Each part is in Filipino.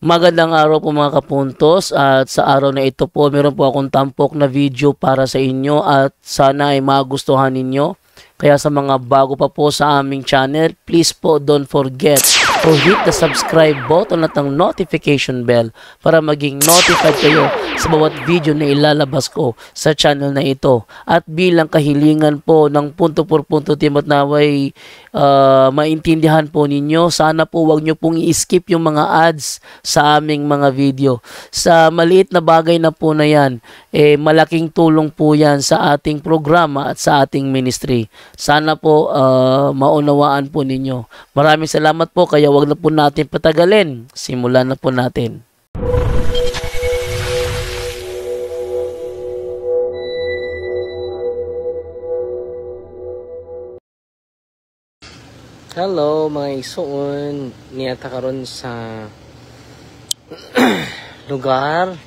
Magandang araw po mga kapuntos, at sa araw na ito po meron po akong tampok na video para sa inyo at sana ay magustuhan ninyo. Kaya sa mga bago pa po sa aming channel, please po don't forget to hit the subscribe button at ang notification bell para maging notified kayo sa bawat video na ilalabas ko sa channel na ito. At bilang kahilingan po ng punto por punto team at naway maintindihan po ninyo, sana po wag nyo pong i-skip yung mga ads sa aming mga video. Sa maliit na bagay na po na yan, malaking tulong po yan sa ating programa at sa ating ministry. Sana po maunawaan po ninyo. Maraming salamat po, kaya wag na po natin patagalin. Simulan na po natin. Hello mga isuon, niyata karon sa lugar.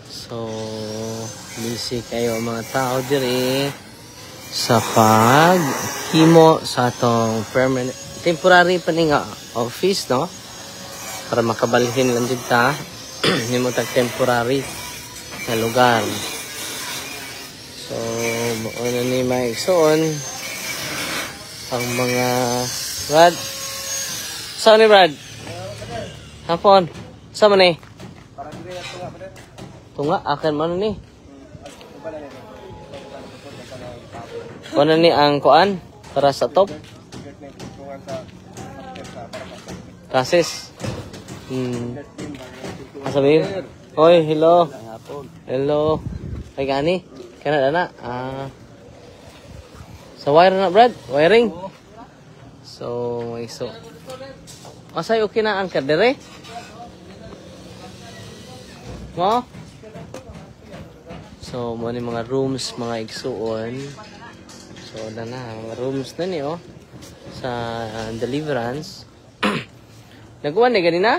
So busy kayo mga tao diri sa paghimo sa atong temporary pa ni nga office, no, para makabalhin lang dito ta nimo tag temporary na lugar. So mo na ni mga isuon ang mga Brad. Saan ni Brad? Hapon. Saan man ni? Tunga, akin man ni. Ano ni ang kuan? Para sa top? Kasis. Sabihin? Hoy, hello. Hello. Ay gani? Kana na. Sa wire na, Brad? Wiring? So, masay okay na ang kadere? Mo? So, mo ni mga rooms, mga igsuon. So, na mga rooms na niyo sa Deliverance. Nagawa na ganina?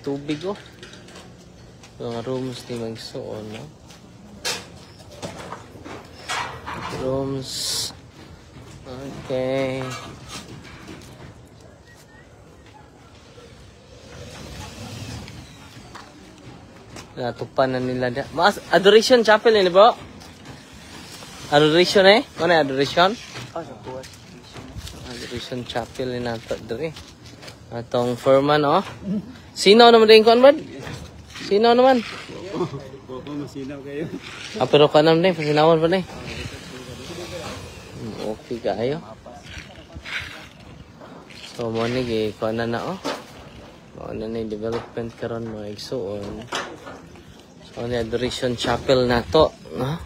Tubig oh. So, mga rooms ni mga igsuon, no? Rooms. Okay. Natupan na nila. Mas Adoration Chapel ini, bro? Adoration Mana Adoration? Adoration Chapel ni nato diri. Atong foreman, oh. Sino naman din kon, bro? Sino naman? Masinaw kayo. Pero kanam ni, pasinawan pa ni. Okay kayo. So mo ni kuan na oh. Mo na ni development karon mga igsuon. So ni Adoration Chapel na to, no?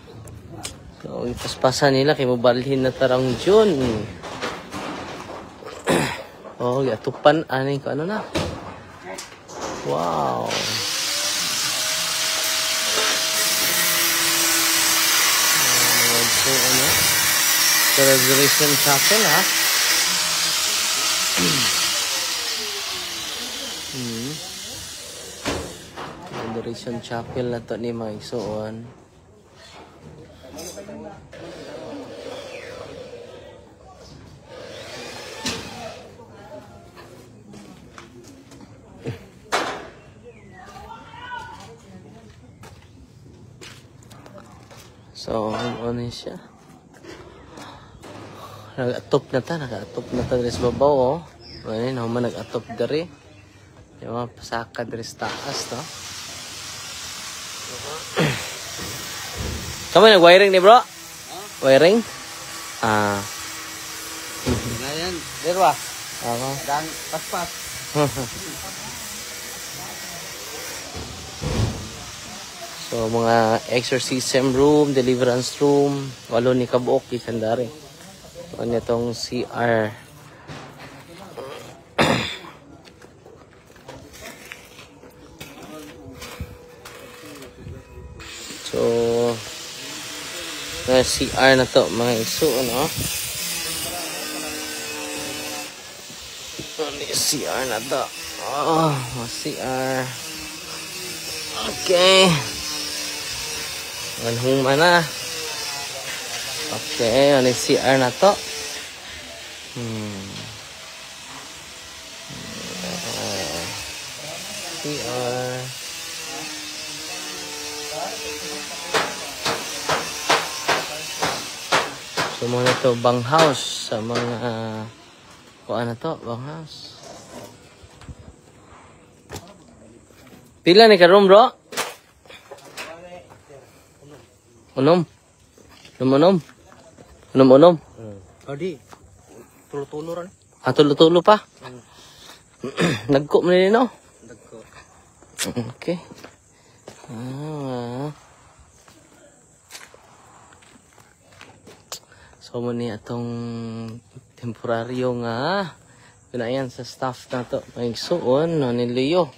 So ipaspasan nila kay mobalhin na tarang June. Oh, yatupan ani ko ano na. Wow. So ano? The Resurrection Chapel, ha? Resurrection Chapel na to ni mga isuon. So, ano siya? Nag-atop na ta rin sa babaw, oh. Ayun, naman nag-atop dari. Yung mga pasaka dari sa taas, no? Kamu nag-wiring ni bro? Wiring? Yan, derwa. Dan pas-pas. So, mga exorcism room, deliverance room, walo ni kabuok, ikandari. Ano itong CR. So, CR na to, mga iso, ano? CR na to. Oh, CR. Okay. Manhuma na. Okay, ano yung CR na to? CR. So muna to bang house sa mga kuan na to, bang house. Pila ni ka room, bro? Unom. Unom. Adi. Tulo-tulo ron. Tulo-tulo pa. Nagko mo nila, no? Dagko. Okay. So mo ni atong temporaryo nga pinayan sa staff na to. May suon no ni Leo.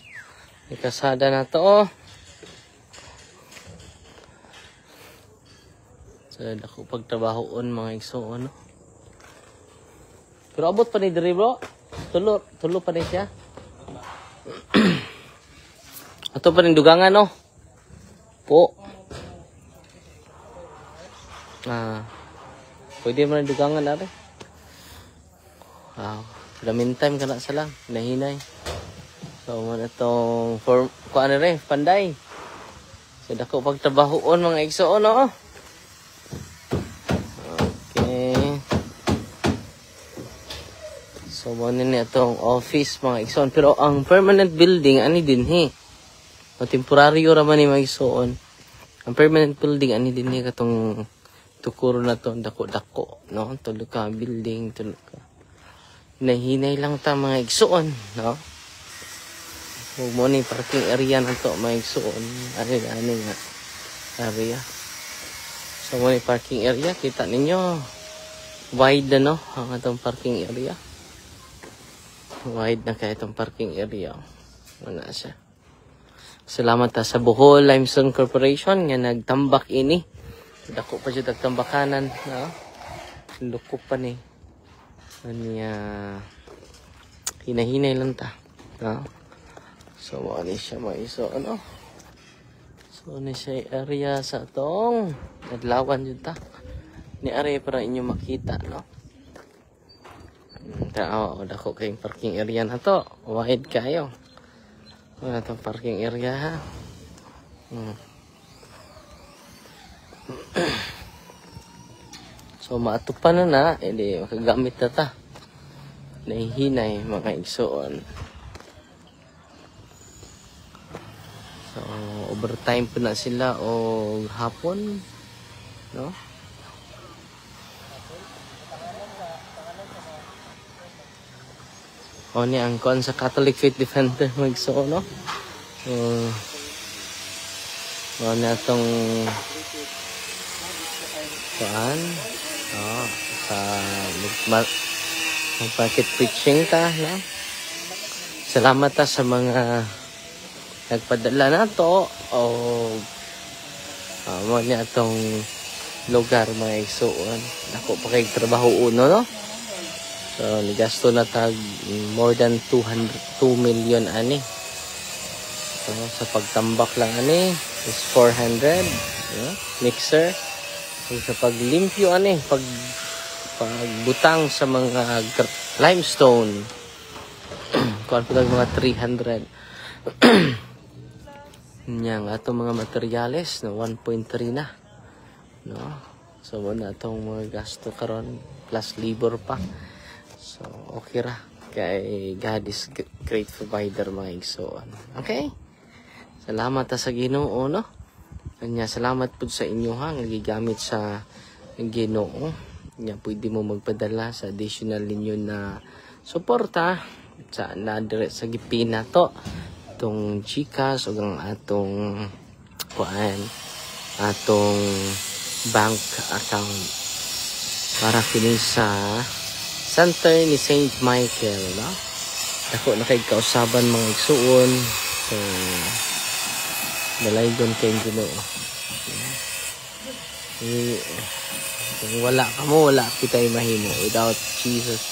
Ikasada na to. Oh. So dako pagtrabahoon mga igsuon no. Pero abot pa ni diri bro. Tulo pa ni siya. Ato pa rin dugangan no. Po. Pwede mo na dugangan na rin. Wow. For the meantime ka na sa lang. Nahinay. So, man itong kung ano rin, panday. So, dako pagtrabahoon mga igsoon, no? Okay. So, man na itong office mga igsoon. Pero ang permanent building, ani din, O temporaryo raman ni mga igsoon. Ang permanent building, ani din, katong tukuro na to, dako-dako, no? Tulo ka building, tulo ka. Nahinay lang ta mga igsoon, no? Huwag mo ni parking area na to, mga igsoon. Ano nga area. So mo ni parking area, kita ninyo. Wide na, no? Ang atong parking area. Wide na kaya itong parking area. Wala siya. Salamat ta sa Bohol Limestone Corporation nga nagtambak ini. Dako pa siya tagtambakanan, no? Luko pa ni. Anya hinahinay lang ta, no? So ano siya maiso, ano? So ano siya area sa tong adlawan jud ta. Ni area para inyo makita, no? Tao, dako kay parking area na to. Wide kayo. Wala tong parking area ha. So maatupan na edi makagamit na ta. Nahihinay mga igsoon. So overtime pa na sila o hapon, no? O ni ang kon sa Catholic Faith Defender mga igsoon, no? O na itong sa market preaching ka, no? Salamat ta sa mga nagpadala na to o mo niya itong lugar mga igsoon. Ako pa kay trabaho uno, no? So nigasto na tag more than 2 million ani. So sa pagtambak lang ani is 400, yeah? Mixer. So, sa paglimpyo ani, pagbutang sa mga limestone. Kuan po mga 300. Yang atong mga materyales na 1.3 na. No? So muna atong mga gasto karon plus labor pa. So okay ra kay God is great provider mga igsoon. Okay? Salamat ta sa Ginoo, no? Kanya salamat po sa inyo ha, nagigamit sa Ginoo. Kanya pwede mo magpadala sa additional ninyo na suporta sa nadire sa gipina to. Itong Gcash o ang atong bank account para kini sa Center ni St. Michael, no? Ako na kay kausaban mga igsuon. So dalaygon kay Ginoo. Kung wala ka mo, wala kita mahimo. Without Jesus,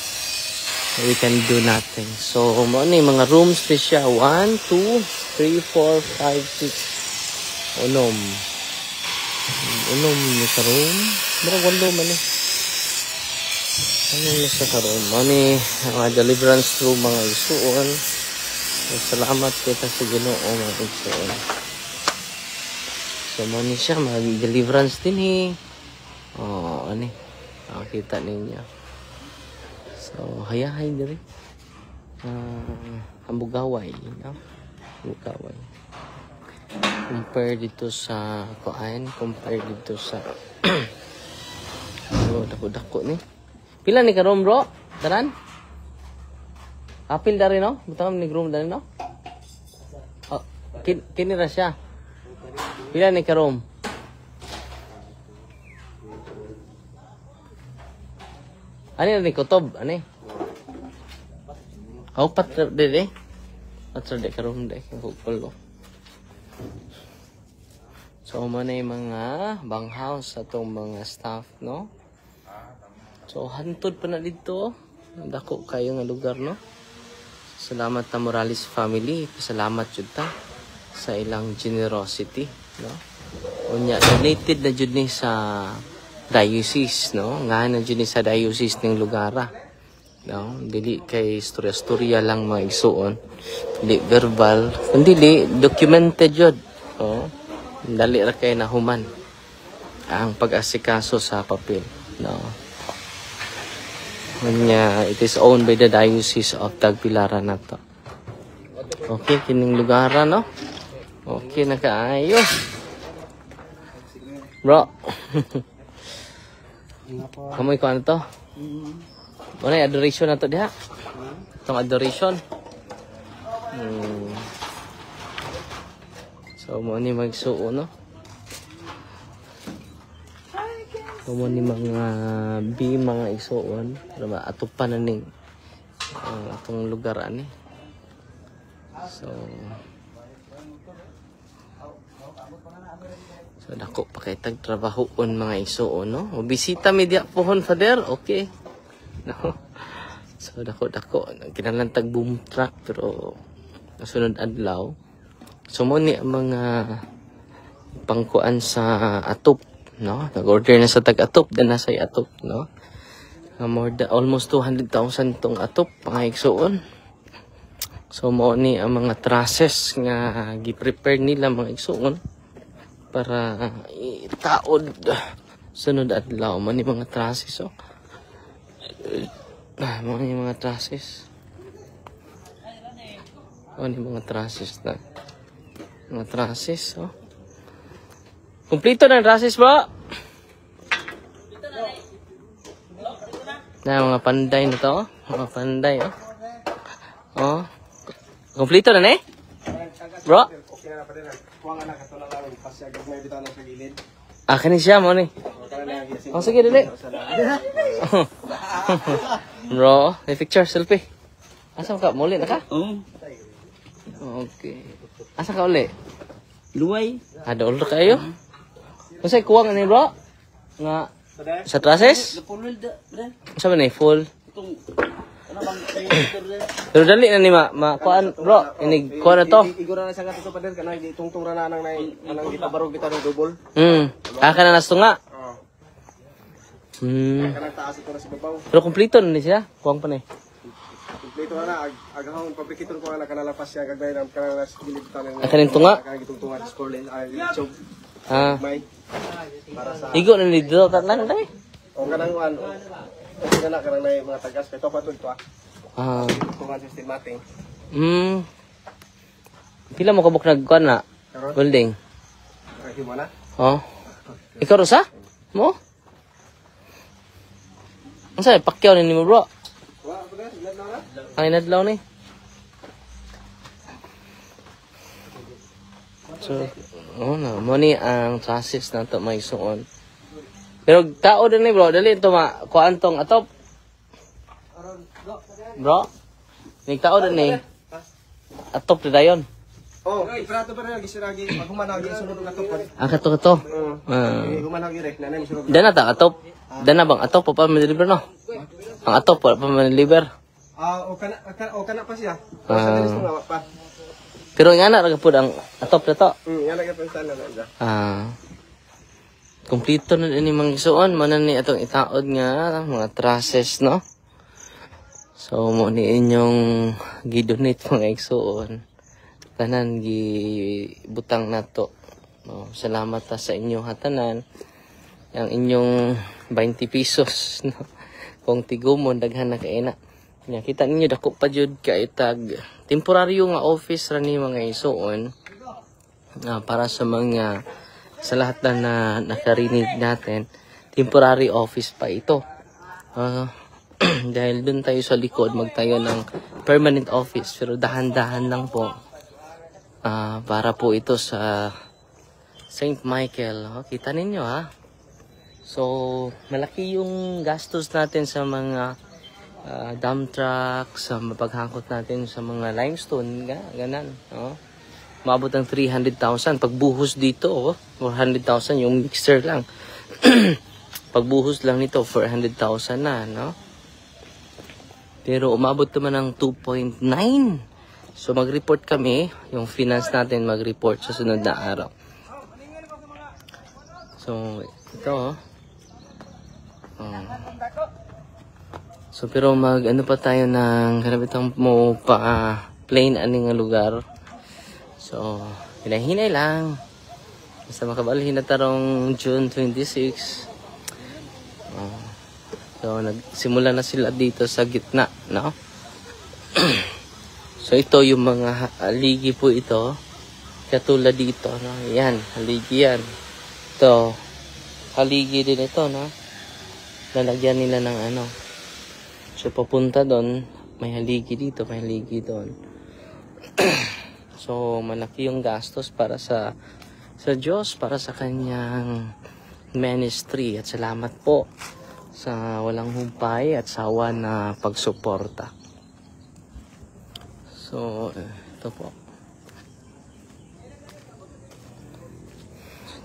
we can do nothing. So, mo ni mga rooms siya. 1, 2, 3, 4, 5, 6. Unom ni sa room. Murag walo man eh. Ano ni sa karon? Mo ni mga deliverance room mga isuon. Salamat kita sa Ginoo mga igsoon. So mo ni siya mag-deliverance din Oh, ani. Kita ninyo. So hayahay diri. Hambugaway, no? Hambugaway. Compare dito sa compare dito sa dako-dako ni. Pila ni karon bro? Tanan? Apil dari no? Butang ni groom dari no? Oh, kini ra siya. Pila ni karon? Ani ni kutob, ani? Pat de. Patro de karon de kulo. So man ay mga banghouse atong mga staff, no? So hantod pa na dito, dako kayo nga lugar, no? Salamat ta Morales family, salamat jud ta sa ilang generosity, no? Unya donated na jud ni sa diocese, no? Nga na jud ni sa diocese ning lugara. No, dili kay istorya lang mga igsuon. Dili verbal, kundi documented jud. Oh. Dali ra kay nahuman ang pag-asikaso sa papel, no. It is owned by the Diocese of Tagbilaran nato. Okay, kining lugaran, no. Okay na kaayo. Bro. Kamoy ko ano to? Ano yung adoration na to diha? Itong adoration. So, mo ni magsuo, no? So, mo ni mga mga isuon. Atupan na ning atong lugar, ani. So, dako pa kay tagtrabahoon mga isuon, no? O bisita media pohon, Father. Okay. No? So, dako. Kinalang tag-boom truck, pero nasunod adlaw. So, mo ni mga pangkuan sa atop, no? Nag-order na sa tag-atop, dan nasa atop, no? Almost 200,000 tong atop, pangayigsoon. So, mo ni ang mga trusses nga gi-prepare nila mga igsoon para itaod sunod adlaw. Mo ni mga trusses, oh. Mo ni mga trusses. Mo ni mga trusses na. Mga trusses, oh. Kumpleto na ang trusses, bro. Na mga panday na to, oh. Mga panday, oh. Oh. Kumpleto na, eh? Bro? Okay na pa din. Kuwang anak ato na lang kasi agad may bitaw na sa gilid. Kani siya mo ni. Oh, sige dali. Bro, may picture selfie. Asa ka? Muli na ka? Oo. Okay. Asa ka uli? Luway. Ada order kayo? Kasi kuwang ni bro? Nga sa trusses? Sa man full. Pero dali na ni kuan bro, ini kuan na to. Igura na sa gato pa din kanay ditungtong ra nang anang gipabarog kita ng double. Ka na nastunga. Kanang taas ito na si babaw. Pero kumpleto na ni siya, kuwang pa ni. Kumpleto na agahon pabrikiton ko na kanalapas siya gagay nang kanang nas gilid tanan. Kaning tunga? Kanang gitungtungan sa score lane ay job. May para sa Igo na ni dito tatlan dai. o kanang wan. Kasi na kanang may mga tagas kay to pa to ito tungan system mating. Pila mo kabuk nagkuan na? Building. Kaya mo na. Oh. Ikaw Rosa? Mo? Ang sa'yo, pakyaw ni mo bro. Ang inadlaw ni. So, na, mo ni ang chassis na ito may suon. Pero tao din ni bro, dali ito kuan tong atop. Bro, ning tao din ni. Atop na dayon. Oh, prato pa rin gisiragi maghumanag gi sunod ng atop. Kato. Humanag gi rek nanay sunod. Dana ta atop. Dana bang atop pa ma-deliver no? Ang atop pa ma-deliver. O kana pa siya. Sa dinis nga pa. Pero nga na ra pud ang atop na to. Nga na gyud sana na. Kompleto na ini mga isuon man ni atong itaod nga mga trusses no. So mo ni inyong gidonate mga igsoon. Tanan gibutang nato. No, salamat ta sa inyo hatanan. Ang inyong 20 pesos no. Kung tigumon daghan na kaina. Nya kita ninyo dako pa jud ka itag temporaryo nga office ra ni mga igsoon. Para sa mga sa lahat na nakarinig natin, temporary office pa ito. Dahil dun tayo sa likod magtayo ng permanent office pero dahan-dahan lang po. Para po ito sa St. Michael. Kita ninyo ha. So, malaki yung gastos natin sa mga dump truck, sa paghangkot natin sa mga limestone, ganan. Maabot ng 300,000. Pagbuhos dito, 400,000 yung mixer lang. Pagbuhos lang nito, 400,000 na, no? Pero umabot naman ng 2.9. So, mag-report kami, yung finance natin mag-report sa sunod na araw. So, ito, So, pero ano pa tayo ng kanabitang mo pa plain aning nga lugar. So, hinay-hinay lang. Basta makabalhin na tarong June 26. So, nagsimula na sila dito sa gitna, no? So, ito yung mga haligi po ito. Katulad dito, no? Yan, haligi yan. Ito, haligi din ito, no? Lalagyan nila ng ano. So, papunta doon, may haligi dito, may haligi doon. So, malaki yung gastos para sa Diyos, para sa kanyang ministry. At salamat po sa walang humpay at sawa na pagsuporta. So, ito po.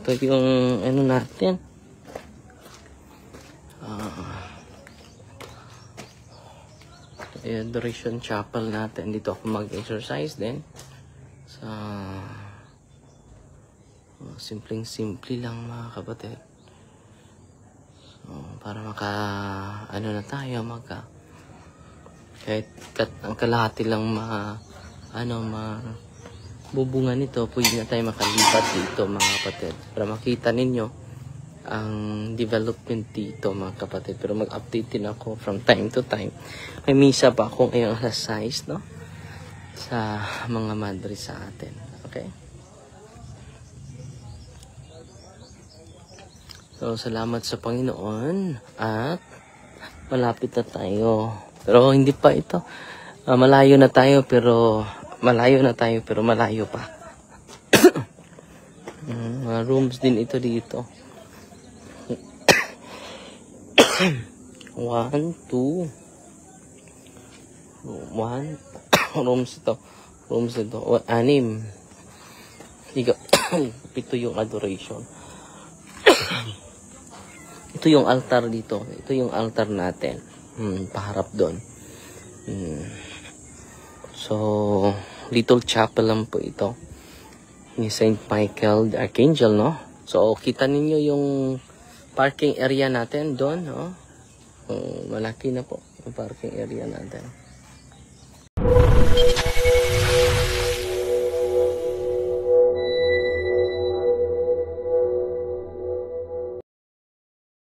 Ito yung ano natin. Adoration Chapel natin. Dito ako mag-exercise din. Sa simpleng-simple lang mga kapatid. So, para ano na tayo, kahit ang kalahati lang bubungan nito, pwede na tayo makalipat dito mga kapatid. Para makita ninyo ang development dito mga kapatid. Pero mag-update din ako from time to time. May misa pa akong ngayong alas 6, no? Sa mga madre sa atin. Okay? So, salamat sa Panginoon. At malapit na tayo. Pero hindi pa ito. Malayo na tayo pero malayo pa. Mga rooms din ito dito. 1, 2 rooms ito 6 ito yung adoration. Ito yung altar dito, ito yung altar natin, paharap doon. So little chapel lang po ito ni St. Michael the Archangel, no? So kita ninyo yung parking area natin doon, no? Malaki na po yung parking area natin.